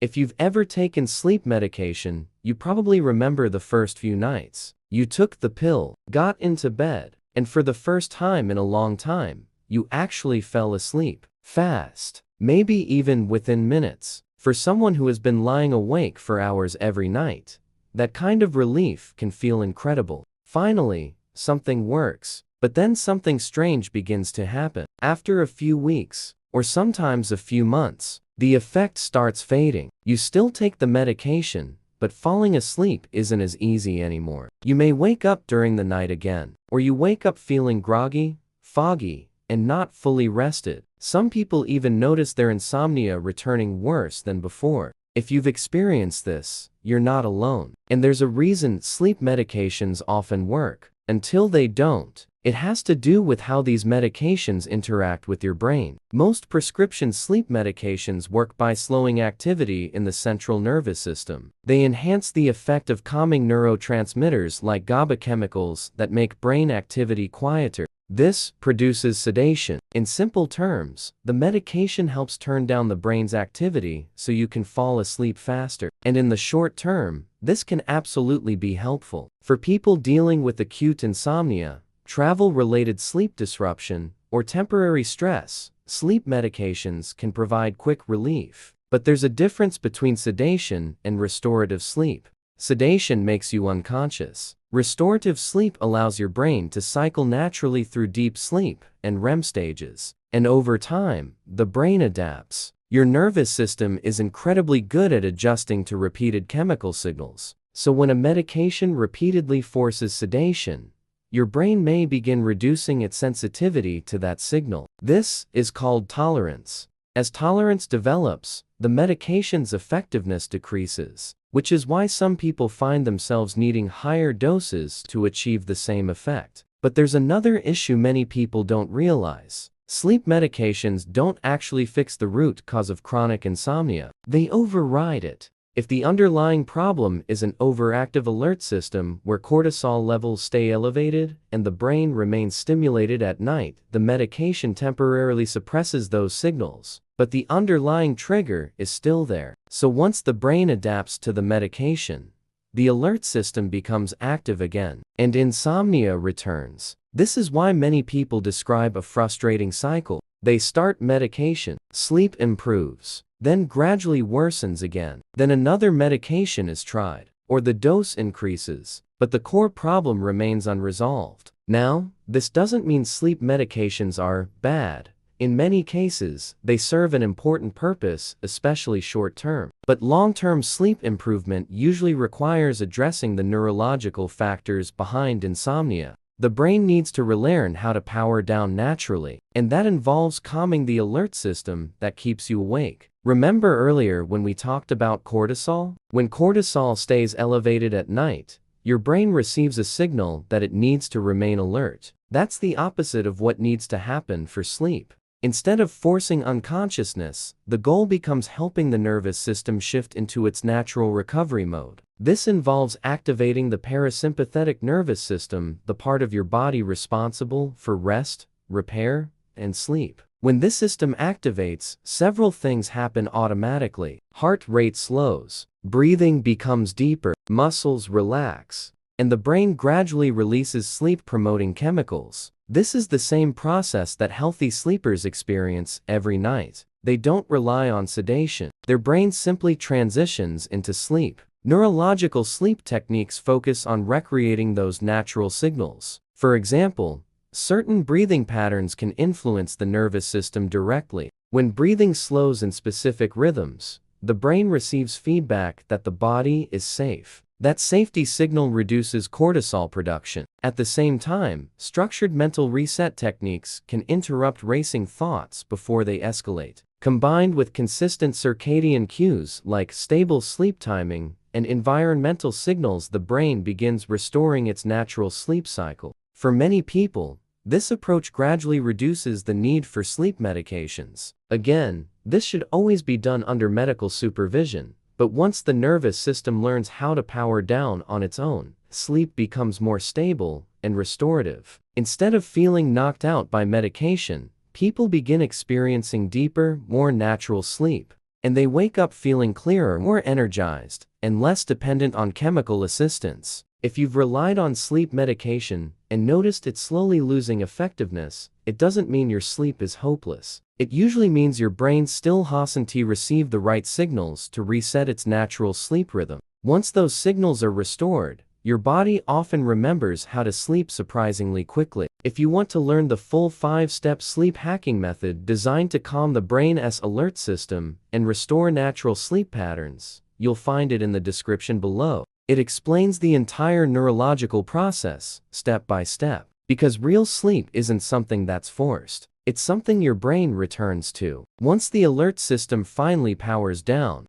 If you've ever taken sleep medication, you probably remember the first few nights. You took the pill, got into bed, and for the first time in a long time, you actually fell asleep. Fast. Maybe even within minutes. For someone who has been lying awake for hours every night, that kind of relief can feel incredible. Finally, something works. But then something strange begins to happen. After a few weeks, or sometimes a few months, the effect starts fading. You still take the medication, but falling asleep isn't as easy anymore. You may wake up during the night again, or you wake up feeling groggy, foggy, and not fully rested. Some people even notice their insomnia returning worse than before. If you've experienced this, you're not alone. And there's a reason sleep medications often work. Until they don't. It has to do with how these medications interact with your brain. Most prescription sleep medications work by slowing activity in the central nervous system. They enhance the effect of calming neurotransmitters like GABA chemicals that make brain activity quieter. This produces sedation. In simple terms, the medication helps turn down the brain's activity so you can fall asleep faster. And in the short term, this can absolutely be helpful. For people dealing with acute insomnia, travel-related sleep disruption, or temporary stress, sleep medications can provide quick relief. But there's a difference between sedation and restorative sleep. Sedation makes you unconscious. Restorative sleep allows your brain to cycle naturally through deep sleep and REM stages. And over time, the brain adapts. Your nervous system is incredibly good at adjusting to repeated chemical signals. So when a medication repeatedly forces sedation, your brain may begin reducing its sensitivity to that signal. This is called tolerance. As tolerance develops, the medication's effectiveness decreases, which is why some people find themselves needing higher doses to achieve the same effect. But there's another issue many people don't realize. Sleep medications don't actually fix the root cause of chronic insomnia. They override it. If the underlying problem is an overactive alert system where cortisol levels stay elevated and the brain remains stimulated at night, the medication temporarily suppresses those signals. But the underlying trigger is still there. So once the brain adapts to the medication, the alert system becomes active again, and insomnia returns. This is why many people describe a frustrating cycle. They start medication, sleep improves, then gradually worsens again. Then another medication is tried, or the dose increases, but the core problem remains unresolved. Now, this doesn't mean sleep medications are bad. In many cases, they serve an important purpose, especially short-term. But long-term sleep improvement usually requires addressing the neurological factors behind insomnia. The brain needs to relearn how to power down naturally, and that involves calming the alert system that keeps you awake. Remember earlier when we talked about cortisol? When cortisol stays elevated at night, your brain receives a signal that it needs to remain alert. That's the opposite of what needs to happen for sleep. Instead of forcing unconsciousness, the goal becomes helping the nervous system shift into its natural recovery mode. This involves activating the parasympathetic nervous system, the part of your body responsible for rest, repair, and sleep. When this system activates, several things happen automatically. Heart rate slows, breathing becomes deeper, muscles relax, and the brain gradually releases sleep-promoting chemicals. This is the same process that healthy sleepers experience every night. They don't rely on sedation. Their brain simply transitions into sleep. Neurological sleep techniques focus on recreating those natural signals. For example, certain breathing patterns can influence the nervous system directly. When breathing slows in specific rhythms, the brain receives feedback that the body is safe. That safety signal reduces cortisol production. At the same time, structured mental reset techniques can interrupt racing thoughts before they escalate. Combined with consistent circadian cues like stable sleep timing and environmental signals, the brain begins restoring its natural sleep cycle. For many people, this approach gradually reduces the need for sleep medications. Again, this should always be done under medical supervision. But once the nervous system learns how to power down on its own, sleep becomes more stable and restorative. Instead of feeling knocked out by medication, people begin experiencing deeper, more natural sleep. and they wake up feeling clearer, more energized, and less dependent on chemical assistance. If you've relied on sleep medication and noticed it slowly losing effectiveness, it doesn't mean your sleep is hopeless. It usually means your brain still hasn't received the right signals to reset its natural sleep rhythm. Once those signals are restored, your body often remembers how to sleep surprisingly quickly. If you want to learn the full 5-step sleep hacking method designed to calm the brain's alert system and restore natural sleep patterns, you'll find it in the description below. It explains the entire neurological process, step by step. Because real sleep isn't something that's forced. It's something your brain returns to. Once the alert system finally powers down,